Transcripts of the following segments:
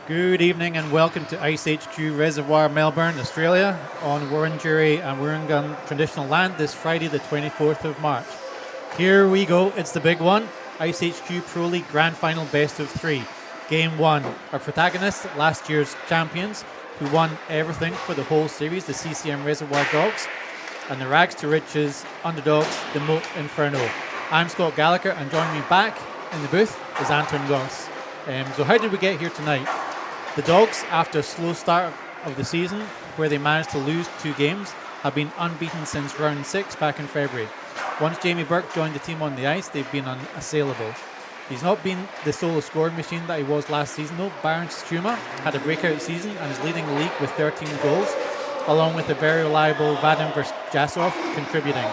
Good evening and welcome to IceHQ Reservoir, Melbourne, Australia, on Wurundjeri and Wurrungun traditional land this Friday, the 24th of March. Here we go, it's the big one, IceHQ Pro League Grand Final Best of 3. Game 1, our protagonists, last year's champions, who won everything for the whole series, the CCM Reservoir Dogs, and the rags to riches underdogs, the MOAT Inferno. I'm Scott Gallagher, and joining me back in the booth is Anton Goss. So how did we get here tonight? The Dogs, after a slow start of the season, where they managed to lose 2 games, have been unbeaten since round 6 back in February. Once Jamie Burke joined the team on the ice, they've been unassailable. He's not been the solo scoring machine that he was last season though. Baron Struma had a breakout season and is leading the league with 13 goals, along with the very reliable Vadim Jasov contributing.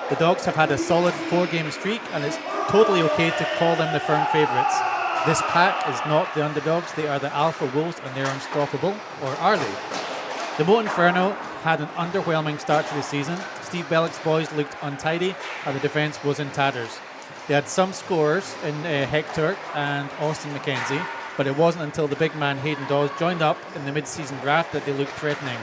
The Dogs have had a solid 4-game streak, and it's totally okay to call them the firm favourites. This pack is not the underdogs, they are the alpha wolves and they're unstoppable, or are they? The MOAT Inferno had an underwhelming start to the season. Steve Bellick's boys looked untidy and the defence was in tatters. They had some scorers in Hector and Austin McKenzie, but it wasn't until the big man Hayden Dawes joined up in the mid-season draft that they looked threatening.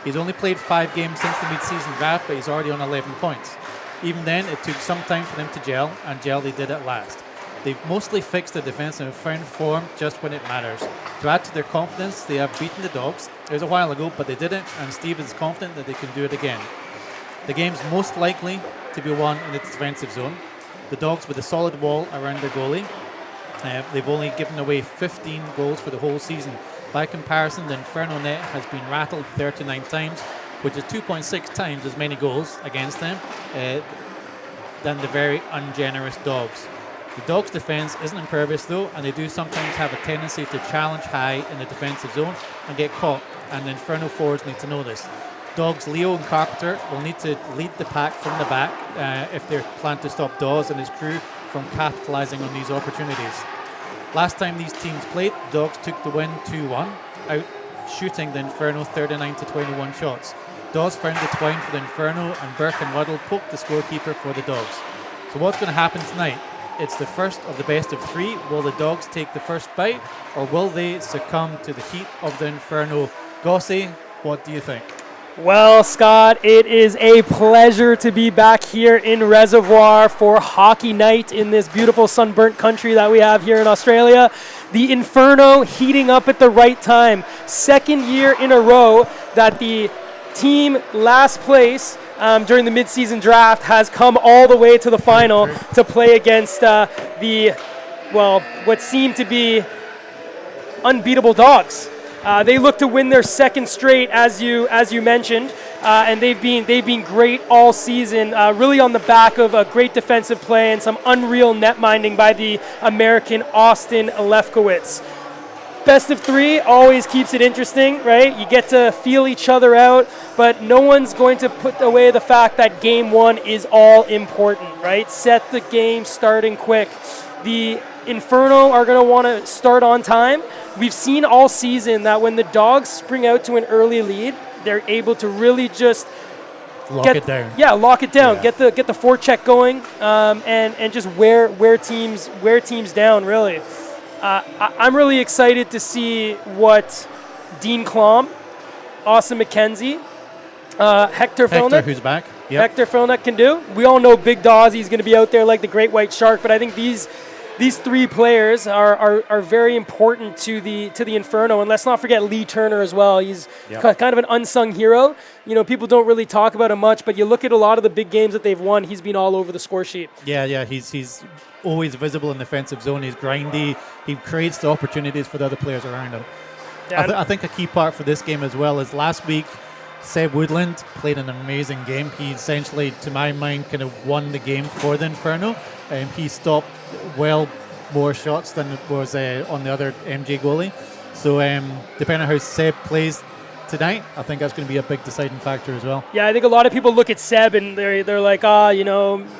He's only played 5 games since the mid-season draft, but he's already on 11 points. Even then, it took some time for them to gel, and gel they did at last. They've mostly fixed their defence and have found form just when it matters. To add to their confidence, they have beaten the Dogs. It was a while ago, but they did it, and Steve is confident that they can do it again. The game's most likely to be won in its defensive zone. The Dogs with a solid wall around their goalie. They've only given away 15 goals for the whole season. By comparison, the Inferno net has been rattled 39 times, which is 2.6 times as many goals against them than the very ungenerous Dogs. The Dogs' defence isn't impervious though, and they do sometimes have a tendency to challenge high in the defensive zone and get caught, and the Inferno forwards need to know this. Dogs Leo and Carpenter will need to lead the pack from the back if they plan to stop Dawes and his crew from capitalising on these opportunities. Last time these teams played, the Dogs took the win 2-1, out shooting the Inferno 39-21 shots. Dawes found the twine for the Inferno, and Burke and Waddle poked the scorekeeper for the Dogs. So what's going to happen tonight? It's the first of the best of 3. Will the Dogs take the first bite, or will they succumb to the heat of the Inferno? Gossie, what do you think? Well, Scott, it is a pleasure to be back here in Reservoir for hockey night in this beautiful sunburnt country that we have here in Australia. The Inferno heating up at the right time. Second year in a row that the team last place during the mid-season draft has come all the way to the final to play against what seemed to be unbeatable Dogs. They look to win their second straight, as you mentioned, and they've been great all season, really on the back of a great defensive play and some unreal net minding by the American Austin Lefkowitz. Best of 3 always keeps it interesting, right? You get to feel each other out, but no one's going to put away the fact that game 1 is all important, right? Set the game starting quick. The Inferno are going to want to start on time. We've seen all season that when the Dogs spring out to an early lead, they're able to really just lock it down. Yeah, lock it down. Yeah. Get the forecheck going, and just wear teams down. Really, I'm really excited to see what Dean Klom, Austin McKenzie, Hector Filnick, who's back. Yep. Hector Filnick can do. We all know Big Dawsey's going to be out there like the great white shark, but I think these 3 players are very important to the Inferno, and let's not forget Lee Turner as well. He's kind of an unsung hero. You know, people don't really talk about him much, but you look at a lot of the big games that they've won, he's been all over the score sheet. Yeah, he's always visible in the defensive zone. He's grindy. He creates the opportunities for the other players around him. I think a key part for this game as well is last week, Seb Woodland played an amazing game. He essentially, to my mind, kind of won the game for the Inferno. He stopped well more shots than was on the other MJ goalie. So depending on how Seb plays tonight, I think that's going to be a big deciding factor as well. Yeah, I think a lot of people look at Seb and they're like,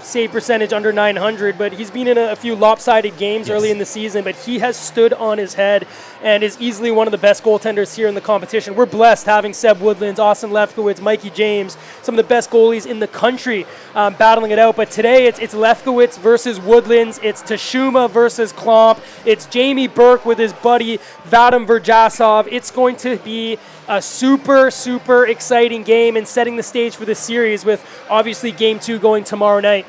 save percentage under 900, but he's been in a few lopsided games early in the season, but he has stood on his head and is easily one of the best goaltenders here in the competition. We're blessed having Seb Woodlands, Austin Lefkowitz, Mikey James, some of the best goalies in the country battling it out. But today it's Lefkowitz versus Woodlands, it's Tashuma versus Klomp, it's Jamie Burke with his buddy Vadim Verjasov. It's going to be a super, super exciting game and setting the stage for this series with obviously Game 2 going tomorrow night.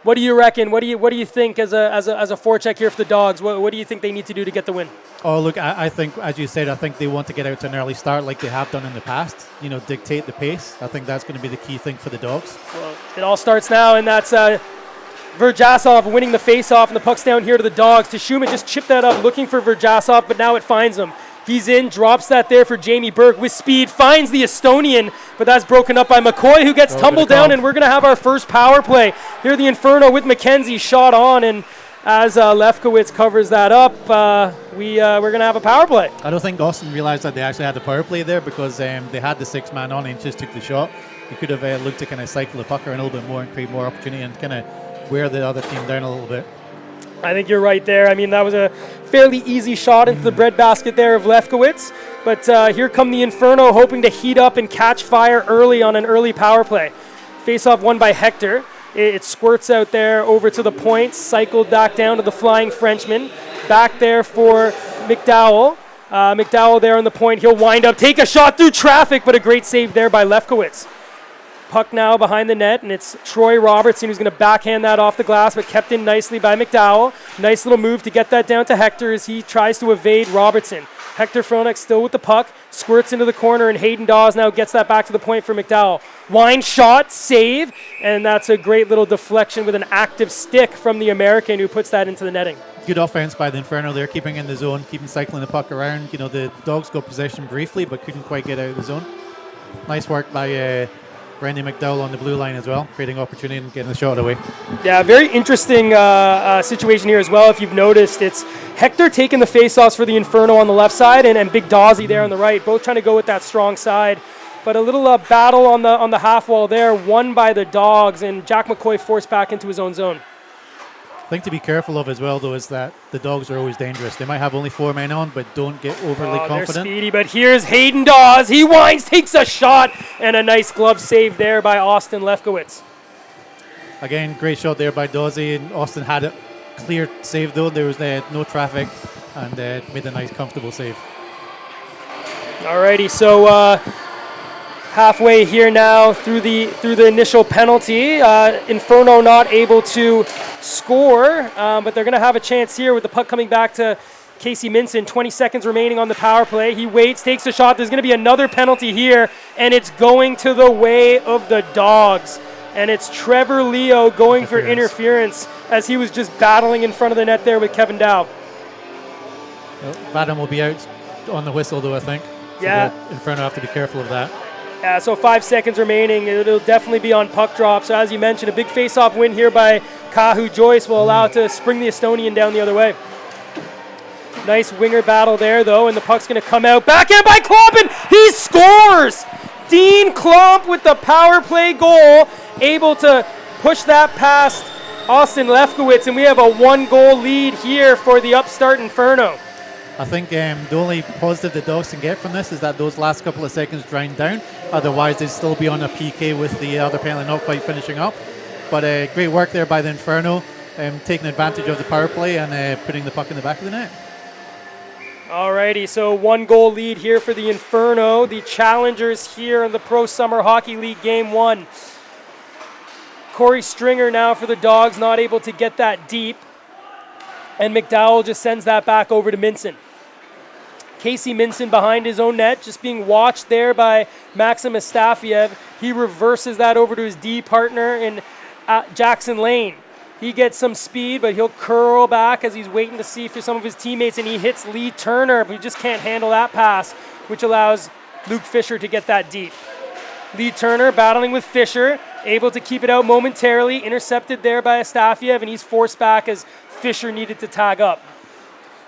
What do you reckon? What do you think as a forecheck here for the Dogs? What do you think they need to do to get the win? Oh, look, I think, as you said, I think they want to get out to an early start like they have done in the past. Dictate the pace. I think that's going to be the key thing for the Dogs. Well, it all starts now, and that's Verjasov winning the face-off, and the puck's down here to the Dogs. Tashuma just chipped that up, looking for Verjasov, but now it finds him. He's in, drops that there for Jamie Burke with speed, finds the Estonian, but that's broken up by McCoy, who gets tumbled down, and we're going to have our first power play. Here the Inferno with McKenzie shot on, and as Lefkowitz covers that up, we're going to have a power play. I don't think Austin realized that they actually had the power play there because they had the 6-man on and just took the shot. He could have looked to kind of cycle the puck around a little bit more and create more opportunity and kind of wear the other team down a little bit. I think you're right there. I mean, that was a fairly easy shot into the breadbasket there of Lefkowitz. But here come the Inferno, hoping to heat up and catch fire early on an early power play. Face-off won by Hector. It squirts out there over to the point, cycled back down to the flying Frenchman. Back there for McDowell. McDowell there on the point. He'll wind up, take a shot through traffic, but a great save there by Lefkowitz. Puck now behind the net, and it's Troy Robertson who's going to backhand that off the glass, but kept in nicely by McDowell. Nice little move to get that down to Hector as he tries to evade Robertson. Hector Fronek still with the puck, squirts into the corner, and Hayden Dawes now gets that back to the point for McDowell. Wind shot, save, and that's a great little deflection with an active stick from the American who puts that into the netting. Good offense by the Inferno there, keeping in the zone, keeping cycling the puck around. The Dogs got possession briefly, but couldn't quite get out of the zone. Nice work by Randy McDowell on the blue line as well, creating opportunity and getting the shot away. Yeah, very interesting situation here as well. If you've noticed, it's Hector taking the face-offs for the Inferno on the left side and Big Dawsey there on the right, both trying to go with that strong side. But a little battle on the half wall there, won by the Dogs, and Jack McCoy forced back into his own zone. Thing to be careful of as well, though, is that the Dogs are always dangerous. They might have only 4 men on, but don't get overly confident. They're speedy, but here's Hayden Dawes. He winds, takes a shot, and a nice glove save there by Austin Lefkowitz. Again, great shot there by Dawsey, and Austin had a clear save, though. There was no traffic, and made a nice, comfortable save. Alrighty, so halfway here now through the initial penalty. Inferno not able to score, but they're going to have a chance here with the puck coming back to Casey Minson. 20 seconds remaining on the power play. He waits, takes a shot. There's going to be another penalty here, and it's going to the way of the Dogs. And it's Trevor Leo going for interference as he was just battling in front of the net there with Kevin Dow. Well, Vadim will be out on the whistle, though, I think. So yeah. Inferno have to be careful of that. So 5 seconds remaining. It'll definitely be on puck drop. So as you mentioned, a big face-off win here by Kahu Joyce will allow it to spring the Estonian down the other way. Nice winger battle there, though, and the puck's going to come out. Backhand by Klomp, and he scores! Dean Klomp with the power play goal, able to push that past Austin Lefkowitz, and we have a 1-goal lead here for the upstart Inferno. I think the only positive the Dogs can get from this is that those last couple of seconds grind down. Otherwise, they'd still be on a PK with the other penalty not quite finishing up. But great work there by the Inferno, taking advantage of the power play and putting the puck in the back of the net. Alrighty, so 1-goal lead here for the Inferno. The challengers here in the Pro Summer Hockey League Game 1. Corey Stringer now for the Dogs, not able to get that deep. And McDowell just sends that back over to Minson. Casey Minson behind his own net, just being watched there by Maxim Astafiev. He reverses that over to his D partner in Jackson Lane. He gets some speed, but he'll curl back as he's waiting to see for some of his teammates, and he hits Lee Turner, but he just can't handle that pass, which allows Luke Fisher to get that deep. Lee Turner battling with Fisher, able to keep it out momentarily, intercepted there by Astafiev, and he's forced back as Fisher needed to tag up.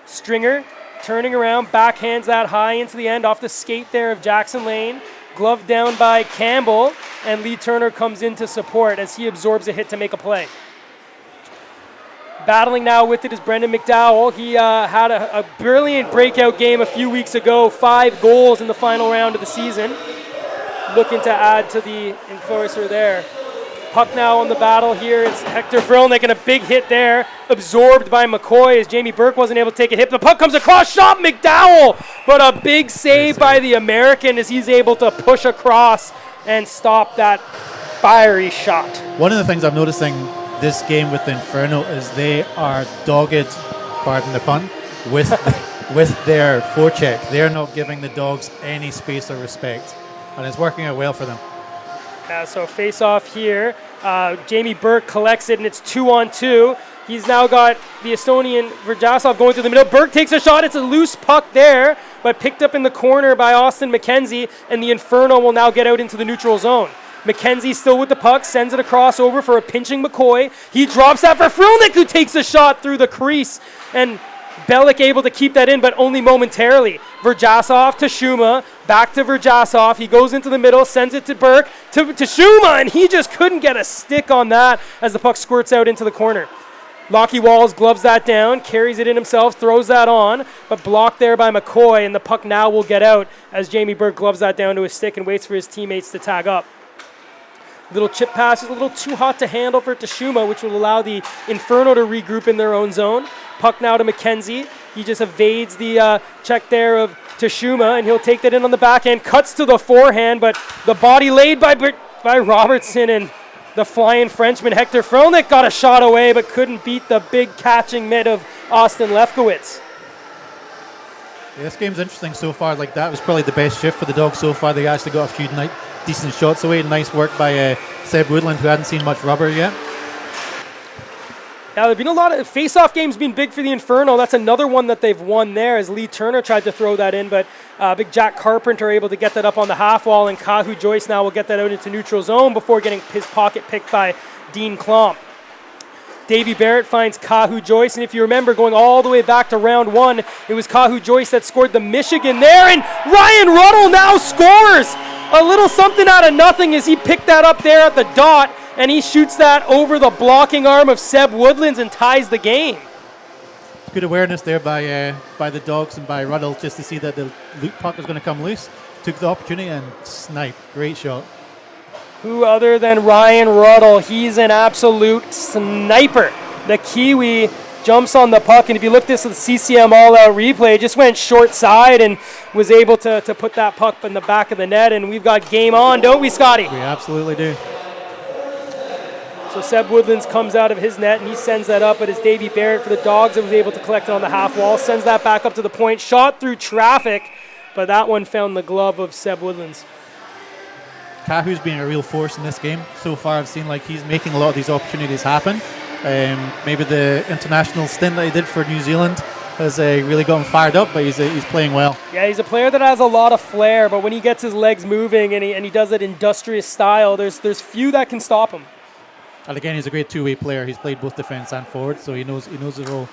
Stringer turning around, backhands that high into the end off the skate there of Jackson Lane. Glove down by Campbell, and Lee Turner comes in to support as he absorbs a hit to make a play. Battling now with it is Brendan McDowell. He had a brilliant breakout game a few weeks ago, 5 goals in the final round of the season. Looking to add to the enforcer there. Puck now on the battle here. It's Hector Frill making a big hit there. Absorbed by McCoy as Jamie Burke wasn't able to take a hit. The puck comes across, shot McDowell, but a big save by the American as he's able to push across and stop that fiery shot. One of the things I'm noticing this game with Inferno is they are dogged, pardon the pun, with with their forecheck. They're not giving the Dogs any space or respect, and it's working out well for them. So face off here. Jamie Burke collects it, and it's 2-on-2. He's now got the Estonian Verjasov going through the middle. Burke takes a shot. It's a loose puck there, but picked up in the corner by Austin McKenzie, and the Inferno will now get out into the neutral zone. McKenzie still with the puck, sends it across over for a pinching McCoy. He drops that for Frilnick, who takes a shot through the crease, and Bellick able to keep that in, but only momentarily. Verjasov to Shuma, back to Verjasov. He goes into the middle, sends it to Burke, to Shuma, and he just couldn't get a stick on that as the puck squirts out into the corner. Lockie Walls gloves that down, carries it in himself, throws that on, but blocked there by McCoy, and the puck now will get out as Jamie Burke gloves that down to his stick and waits for his teammates to tag up. Little chip pass is a little too hot to handle for Tashuma, which will allow the Inferno to regroup in their own zone. Puck now to McKenzie. He just evades the check there of Tashuma, and he'll take that in on the backhand. Cuts to the forehand, but the body laid by Robertson, and the flying Frenchman Hector Frolnick got a shot away, but couldn't beat the big catching mid of Austin Lefkowitz. Yeah, this game's interesting so far. Like, that was probably the best shift for the Dogs so far. They actually got a few decent shots away. Nice work by Seb Woodland, who hadn't seen much rubber yet. Now, there have been a lot of face-off games being big for the Inferno. That's another one that they've won there, as Lee Turner tried to throw that in, but big Jack Carpenter able to get that up on the half wall, and Kahu Joyce now will get that out into neutral zone before getting his pocket picked by Dean Klomp. Davey Barrett finds Kahu Joyce, and if you remember, going all the way back to round 1, it was Kahu Joyce that scored the Michigan there, and Ryan Ruddle now scores! A little something out of nothing as he picked that up there at the dot, and he shoots that over the blocking arm of Seb Woodlands and ties the game. Good awareness there by the Dogs and by Ruddle, just to see that the puck was going to come loose. Took the opportunity and sniped. Great shot. Who other than Ryan Ruddle? He's an absolute sniper. The Kiwi jumps on the puck, and if you look this at the CCM all-out replay, just went short side and was able to put that puck in the back of the net, and we've got game on, don't we, Scotty? We absolutely do. So Seb Woodlands comes out of his net, and he sends that up, but it's Davey Barrett for the Dogs that was able to collect it on the half wall, sends that back up to the point, shot through traffic, but that one found the glove of Seb Woodlands. Kahu's been a real force in this game. So far I've seen like he's making a lot of these opportunities happen. Maybe the international stint that he did for New Zealand has really got him fired up, but he's playing well. Yeah, he's a player that has a lot of flair, but when he gets his legs moving and he does it industrious style, there's few that can stop him. And again, he's a great two-way player. He's played both defense and forward, so he knows his role.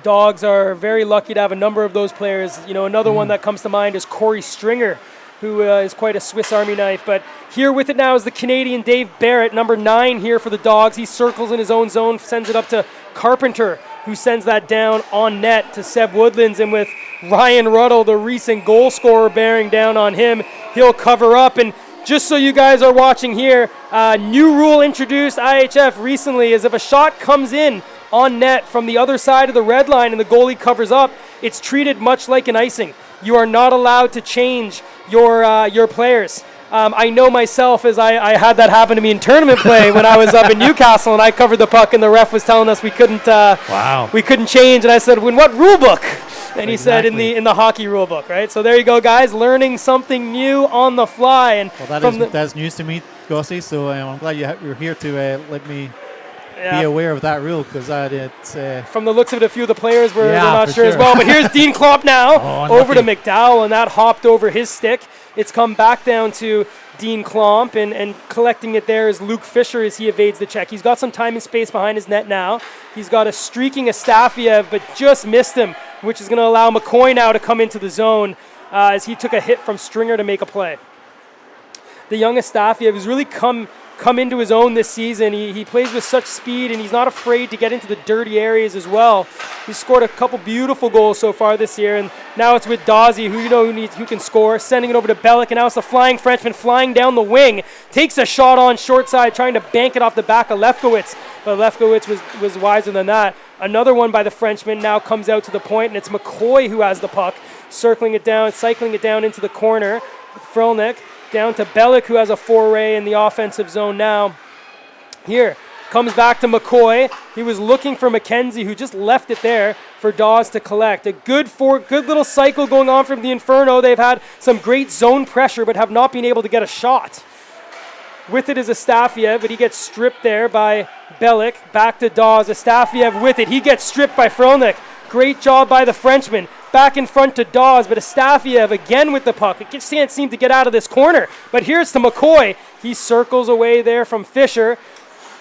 Dogs are very lucky to have a number of those players. You know, another one that comes to mind is Corey Stringer, who is quite a Swiss Army knife. But here with it now is the Canadian Dave Barrett, number 9 here for the Dogs. He circles in his own zone, sends it up to Carpenter, who sends that down on net to Seb Woodlands. And with Ryan Ruddle, the recent goal scorer, bearing down on him, he'll cover up. And just so you guys are watching here, new rule introduced IHF recently is if a shot comes in on net from the other side of the red line and the goalie covers up, it's treated much like an icing. You are not allowed to change your players. I know myself, as I had that happen to me in tournament play when I was up in Newcastle and I covered the puck and the ref was telling us we couldn't change, and I said, in what rule book? And he said in the hockey rule book, right? So there you go, guys, learning something new on the fly. And well, that's news to me, Gossi. So I'm glad you're here to let me be aware of that rule, because from the looks of it, a few of the players were not sure as well. But here's Dean Klomp now over to McDowell, and that hopped over his stick. It's come back down to Dean Klomp, and collecting it there is Luke Fisher as he evades the check. He's got some time and space behind his net now. He's got a streaking Astafiev, but just missed him, which is going to allow McCoy now to come into the zone as he took a hit from Stringer to make a play. The young Astafiev has really come into his own this season. He plays with such speed, and he's not afraid to get into the dirty areas as well. He's scored a couple beautiful goals so far this year, and now it's with Dawsey, who can score, sending it over to Bellick, and now it's the flying Frenchman flying down the wing, takes a shot on short side, trying to bank it off the back of Lefkowitz, but Lefkowitz was wiser than that. Another one by the Frenchman now comes out to the point, and it's McCoy who has the puck, cycling it down into the corner. Frölnik down to Bellick, who has a foray in the offensive zone now. Here, comes back to McCoy. He was looking for McKenzie, who just left it there for Dawes to collect. A good little cycle going on from the Inferno. They've had some great zone pressure, but have not been able to get a shot. With it is Astafiev, but he gets stripped there by Bellick. Back to Dawes. Astafiev with it. He gets stripped by Frölnik. Great job by the Frenchman. Back in front to Dawes, but Astafiev again with the puck. It just can't seem to get out of this corner. But here's to McCoy. He circles away there from Fisher.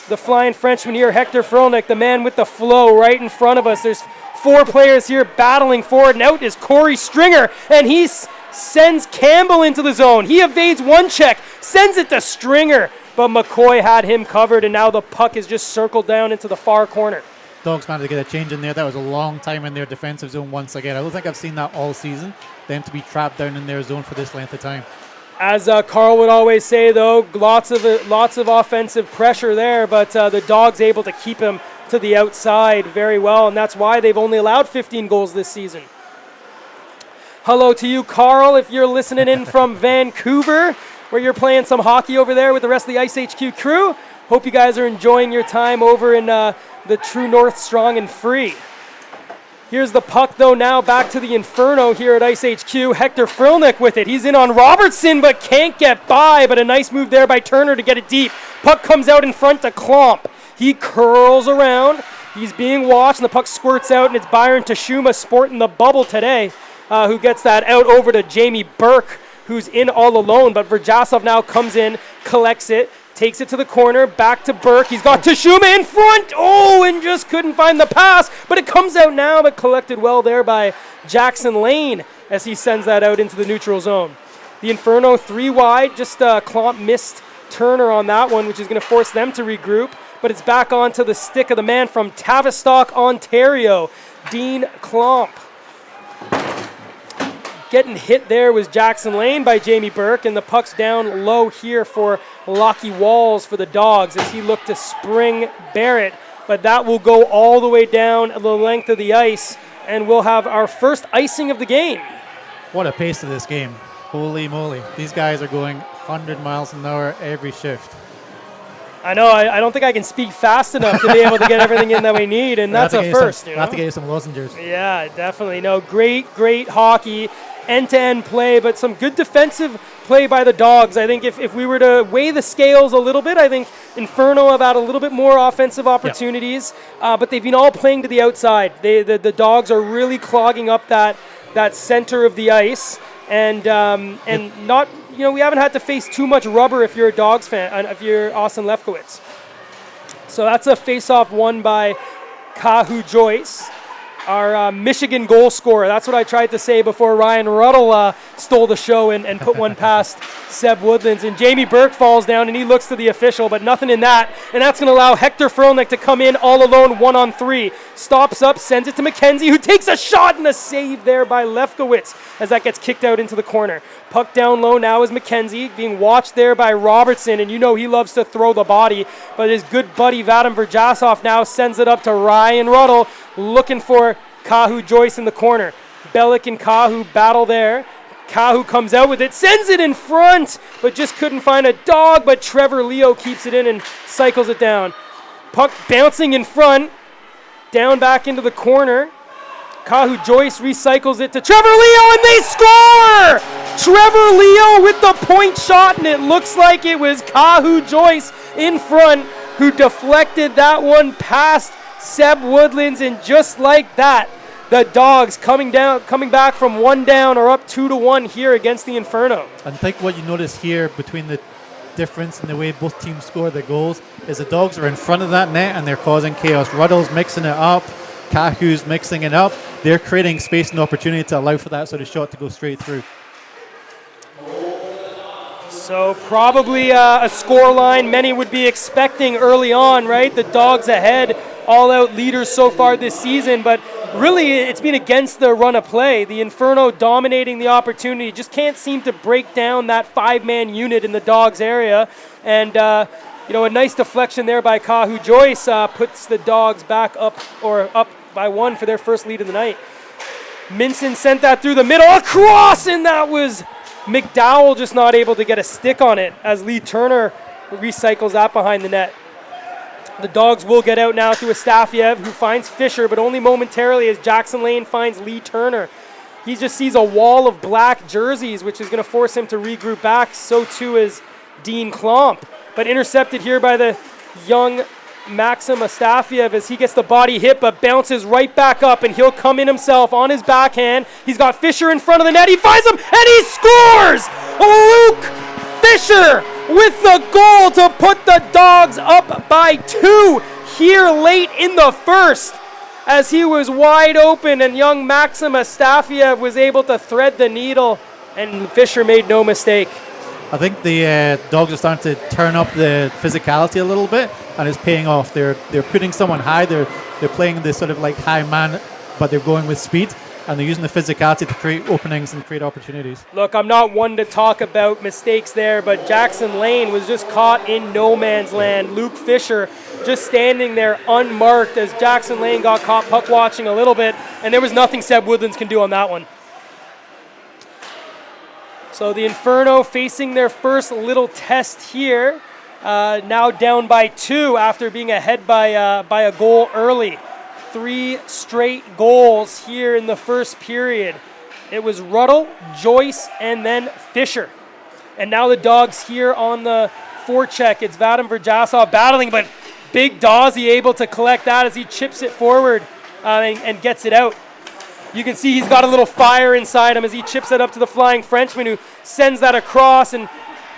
The flying Frenchman here, Hector Frölnik, the man with the flow right in front of us. There's 4 players here battling forward, and out is Corey Stringer, and he sends Campbell into the zone. He evades one check, sends it to Stringer, but McCoy had him covered, and now the puck is just circled down into the far corner. Dogs managed to get a change in there. That was a long time in their defensive zone once again. I don't think I've seen that all season, them to be trapped down in their zone for this length of time. As Carl would always say, though, lots of offensive pressure there, but the Dogs able to keep him to the outside very well, and that's why they've only allowed 15 goals this season. Hello to you, Carl, if you're listening in from Vancouver, where you're playing some hockey over there with the rest of the IceHQ crew. Hope you guys are enjoying your time over in the True North Strong and Free. Here's the puck, though, now back to the Inferno here at IceHQ. Hector Frölnik with it. He's in on Robertson, but can't get by. But a nice move there by Turner to get it deep. Puck comes out in front to Klomp. He curls around. He's being watched, and the puck squirts out, and it's Byron Tashuma sporting the bubble today, who gets that out over to Jamie Burke, who's in all alone. But Verjasov now comes in, collects it, takes it to the corner, back to Burke. He's got Tashuma in front. Oh, and just couldn't find the pass. But it comes out now, but collected well there by Jackson Lane as he sends that out into the neutral zone. The Inferno 3 wide. Just Klomp missed Turner on that one, which is going to force them to regroup. But it's back onto the stick of the man from Tavistock, Ontario, Dean Klomp. Getting hit there was Jackson Lane by Jamie Burke, and the puck's down low here for Lockie Walls for the Dogs as he looked to spring Barrett. But that will go all the way down the length of the ice, and we'll have our first icing of the game. What a pace to this game. Holy moly. These guys are going 100 miles an hour every shift. I know, I don't think I can speak fast enough to be able to get everything in that we need, and that's a first. We'll have to get you some lozenges. Yeah, definitely. No, great hockey, end-to-end play, but some good defensive play by the Dogs. I think if we were to weigh the scales a little bit, I think Inferno have had a little bit more offensive opportunities, but they've been all playing to the outside. The Dogs are really clogging up that center of the ice, and not. You know, we haven't had to face too much rubber if you're a Dogs fan, if you're Austin Lefkowitz. So that's a face-off won by Kahu Joyce, our Michigan goal scorer. That's what I tried to say before Ryan Ruddle stole the show and put one past Seb Woodlands. And Jamie Burke falls down, and he looks to the official, but nothing in that. And that's going to allow Hector Frölnik to come in all alone, 1-on-3. Stops up, sends it to McKenzie, who takes a shot, and a save there by Lefkowitz as that gets kicked out into the corner. Puck down low now is McKenzie, being watched there by Robertson, and you know he loves to throw the body, but his good buddy Vadim Verjasov now sends it up to Ryan Ruddle, looking for Kahu Joyce in the corner. Bellick and Kahu battle there. Kahu comes out with it, sends it in front, but just couldn't find a dog, but Trevor Leo keeps it in and cycles it down. Puck bouncing in front, down back into the corner. Kahu Joyce recycles it to Trevor Leo, and they score! Trevor Leo with the point shot, and it looks like it was Kahu Joyce in front who deflected that one past Seb Woodlands, and just like that, the Dogs coming back from 1 down or up 2-1 here against the Inferno. And I think what you notice here between the difference in the way both teams score their goals is the Dogs are in front of that net and they're causing chaos. Ruddle's mixing it up, Kahu's mixing it up. They're creating space and opportunity to allow for that sort of shot to go straight through. So probably a score line many would be expecting early on, right? The Dogs ahead, all-out leaders so far this season, but really it's been against the run of play. The Inferno dominating the opportunity, just can't seem to break down that 5-man unit in the Dogs area. And, a nice deflection there by Kahu Joyce puts the Dogs back up by 1 for their first lead of the night. Minson sent that through the middle, across, and that was McDowell just not able to get a stick on it as Lee Turner recycles that behind the net. The Dogs will get out now to Astafiev, who finds Fisher, but only momentarily as Jackson Lane finds Lee Turner. He just sees a wall of black jerseys, which is going to force him to regroup back. So too is Dean Klomp, but intercepted here by the young Maxim Astafiev as he gets the body hit, but bounces right back up, and he'll come in himself on his backhand. He's got Fisher in front of the net. He finds him, and he scores! Luke Fisher with the goal to put the Dogs up by 2 here late in the first, as he was wide open, and young Maxim Astafiev was able to thread the needle, and Fisher made no mistake. I think the Dogs are starting to turn up the physicality a little bit, and it's paying off. They're putting someone high. They're playing this sort of like high man, but they're going with speed, and they're using the physicality to create openings and create opportunities. Look, I'm not one to talk about mistakes there, but Jackson Lane was just caught in no man's land. Luke Fisher just standing there unmarked as Jackson Lane got caught puck watching a little bit, and there was nothing Seb Woodlands can do on that one. So the Inferno facing their first little test here, now down by 2 after being ahead by a goal early. 3 straight goals here in the first period. It was Ruddle, Joyce, and then Fisher. And now the Dogs here on the forecheck. It's Vadim Verjasov battling, but Big Dawsey able to collect that as he chips it forward and gets it out. You can see he's got a little fire inside him as he chips it up to the flying Frenchman, who sends that across and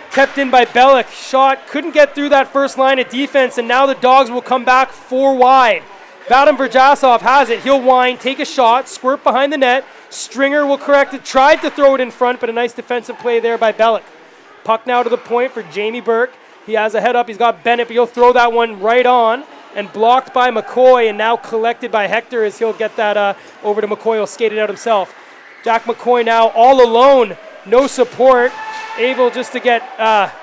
kept in by Bellick. Shot couldn't get through that first line of defense, and now the Dogs will come back 4 wide. Vadim Verjasov has it. He'll wind, take a shot, squirt behind the net. Stringer will correct it, tried to throw it in front, but a nice defensive play there by Bellick. Puck now to the point for Jamie Burke. He has a head up. He's got Bennett, but he'll throw that one right on. And blocked by McCoy, and now collected by Hector as he'll get that over to McCoy. He'll skate it out himself. Jack McCoy now all alone, no support, able just to get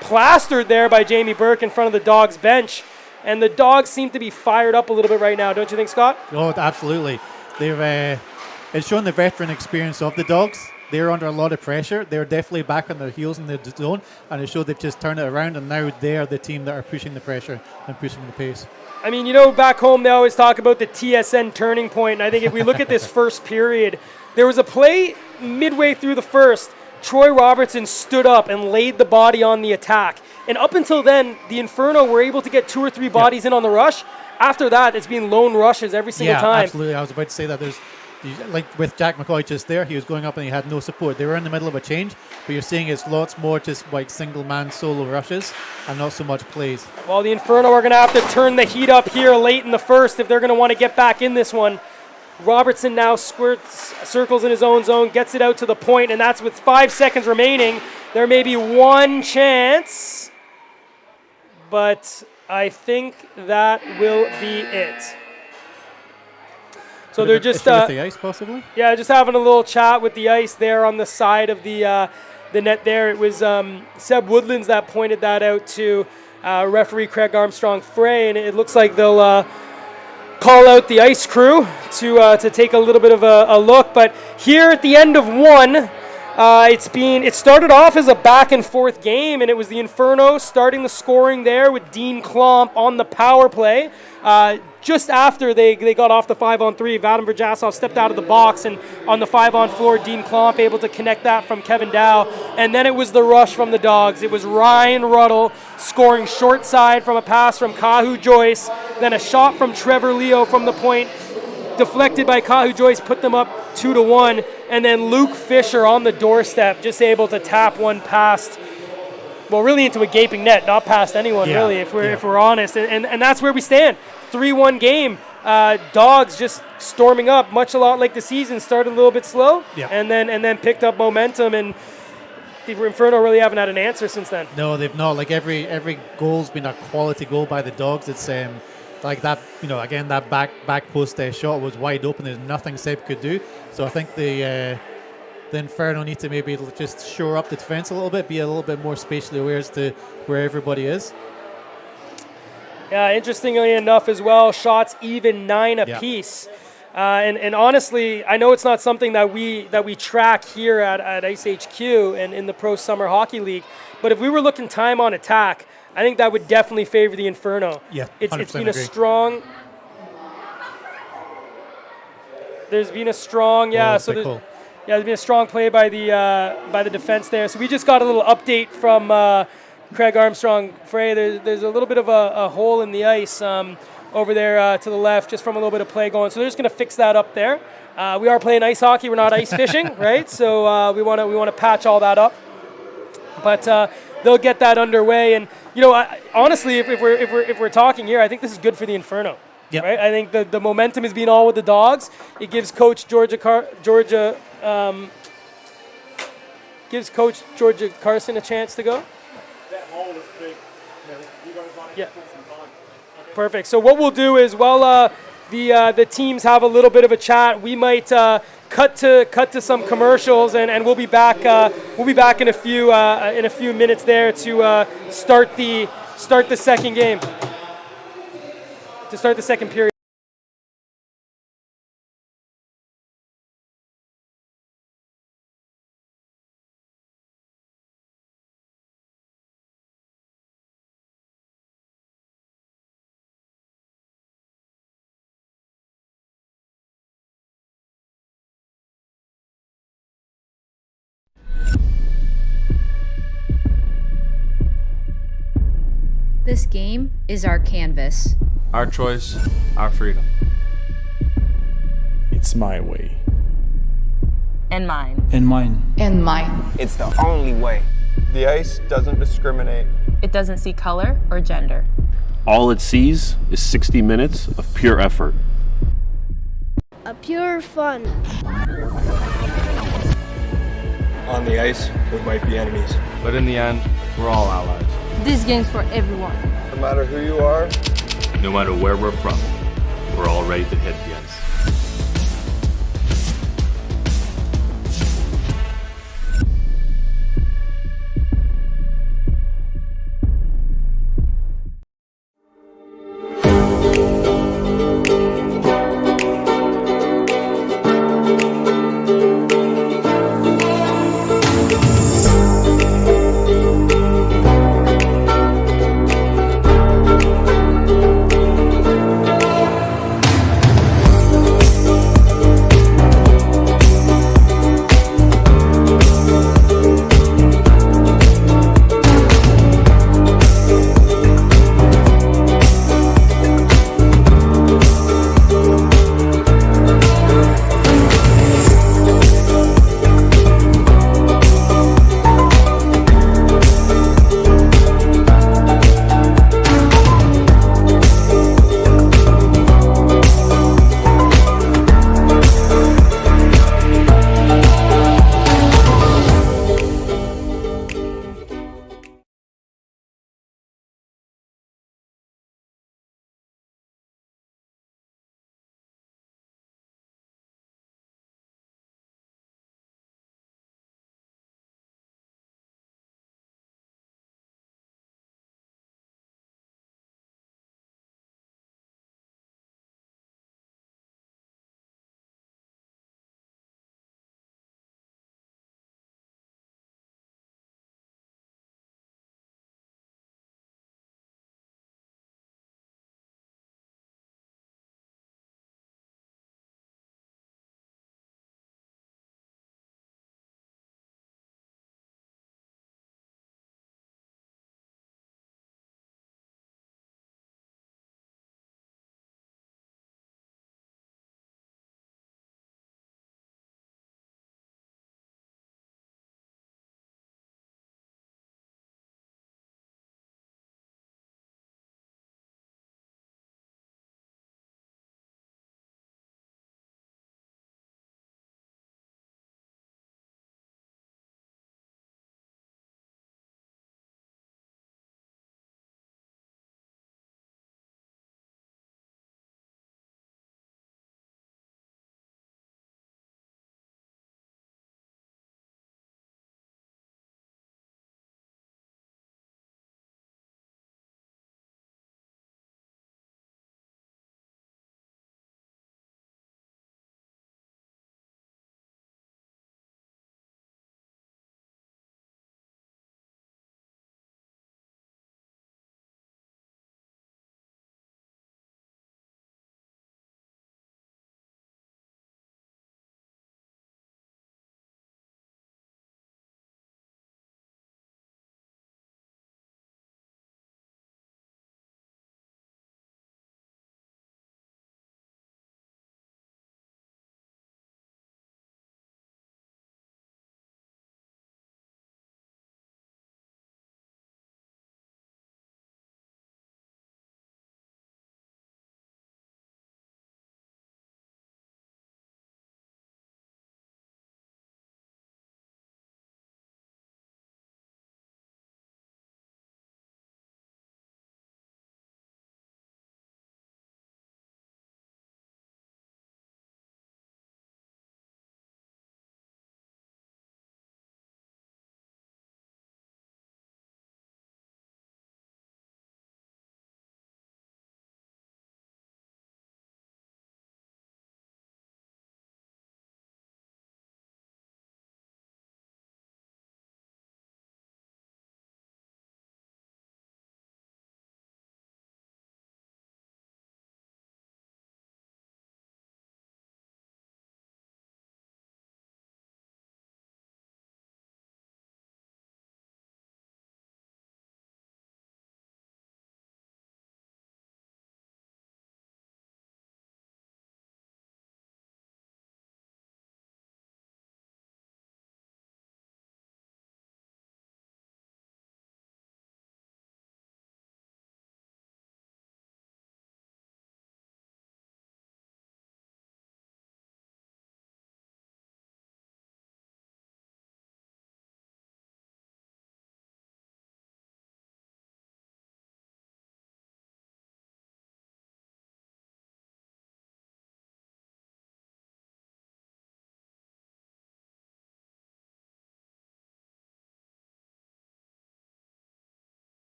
plastered there by Jamie Burke in front of the Dogs bench. And the Dogs seem to be fired up a little bit right now, don't you think, Scott? Oh, absolutely. It's shown the veteran experience of the Dogs. They're under a lot of pressure. They're definitely back on their heels in the zone, and it showed they've just turned it around, and now they're the team that are pushing the pressure and pushing the pace. I mean, back home they always talk about the TSN turning point, and I think if we look at this first period, there was a play midway through the first. Troy Robertson stood up and laid the body on the attack. And up until then, the Inferno were able to get 2 or 3 bodies in on the rush. After that, it's been lone rushes every single time. Yeah, absolutely. I was about to say that like with Jack McCoy just there, he was going up and he had no support. They were in the middle of a change, but you're seeing it's lots more just like single-man solo rushes and not so much plays. Well, the Inferno are going to have to turn the heat up here late in the first if they're going to want to get back in this one. Robertson now circles in his own zone, gets it out to the point, and that's with 5 seconds remaining. There may be one chance, but I think that will be it. So they're just with the ice, possibly. Yeah, just having a little chat with the ice there on the side of the net. There, it was Seb Woodlands that pointed that out to referee Craig Armstrong Frey, and it looks like they'll call out the ice crew to take a little bit of a look. But here at the end of one, it started off as a back and forth game, and it was the Inferno starting the scoring there with Dean Klomp on the power play. Just after they got off the 5-on-3, Vadim Verjasov stepped out of the box, and on the 5-on-4, Dean Klomp able to connect that from Kevin Dow. And then it was the rush from the Dogs. It was Ryan Ruddle scoring short side from a pass from Kahu Joyce, then a shot from Trevor Leo from the point, deflected by Kahu Joyce, put them up 2-1, and then Luke Fisher on the doorstep, just able to tap one past, well, really into a gaping net, not past anyone, really, if we're honest. And that's where we stand. 3-1 game. Dogs just storming up, much a lot like the season. Started a little bit slow, and then picked up momentum, and the Inferno really haven't had an answer since then. No, they've not. Like every goal's been a quality goal by the Dogs. It's like that, again, that back post shot was wide open. There's nothing Seb could do. So I think the Inferno need to maybe just shore up the defense a little bit, be a little bit more spatially aware as to where everybody is. Yeah, interestingly enough as well, shots even 9 apiece. And honestly, I know it's not something that we track here at IceHQ and in the Pro Summer Hockey League, but if we were looking time on attack, I think that would definitely favor the Inferno. Yeah, it's been a strong. There's been a strong, there's been a strong play by the defense there. So we just got a little update from Craig Armstrong. Frey, there's a little bit of a hole in the ice over there to the left, just from a little bit of play going. So they're just going to fix that up there. We are playing ice hockey. We're not ice fishing, right? So we want to patch all that up. But they'll get that underway. And honestly, if we're talking here, I think this is good for the Inferno. Yep. Right? I think the momentum is being all with the Dogs. It gives Coach Georgia Carson a chance to go. That hole is big. You guys want to put some time. Okay. Perfect. So what we'll do is, while the teams have a little bit of a chat, we might cut to some commercials, and we'll be back. We'll be back in a few minutes there to start the second game. To start the second period. This game is our canvas. Our choice, our freedom. It's my way. And mine. And mine. And mine. It's the only way. The ice doesn't discriminate. It doesn't see color or gender. All it sees is 60 minutes of pure effort. A pure fun. On the ice, we might be enemies. But in the end, we're all allies. This game's for everyone. No matter who you are, No matter where we're from, we're all ready to hit the ice.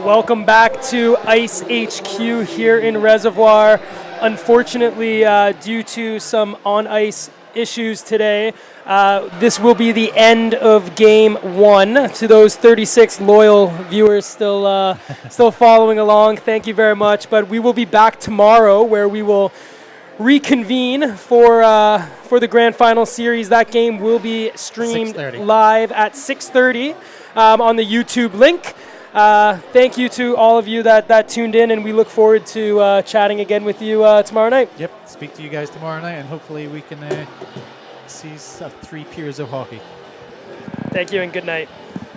Welcome back to IceHQ here in Reservoir. Unfortunately, due to some on-ice issues today, this will be the end of Game 1. To those 36 loyal viewers still following along, thank you very much. But we will be back tomorrow, where we will reconvene for the Grand Final Series. That game will be streamed 6:30. live at 6:30 on the YouTube link. Thank you to all of you that tuned in, and we look forward to chatting again with you tomorrow night. Yep, speak to you guys tomorrow night, and hopefully we can see 3 periods of hockey. Thank you and good night.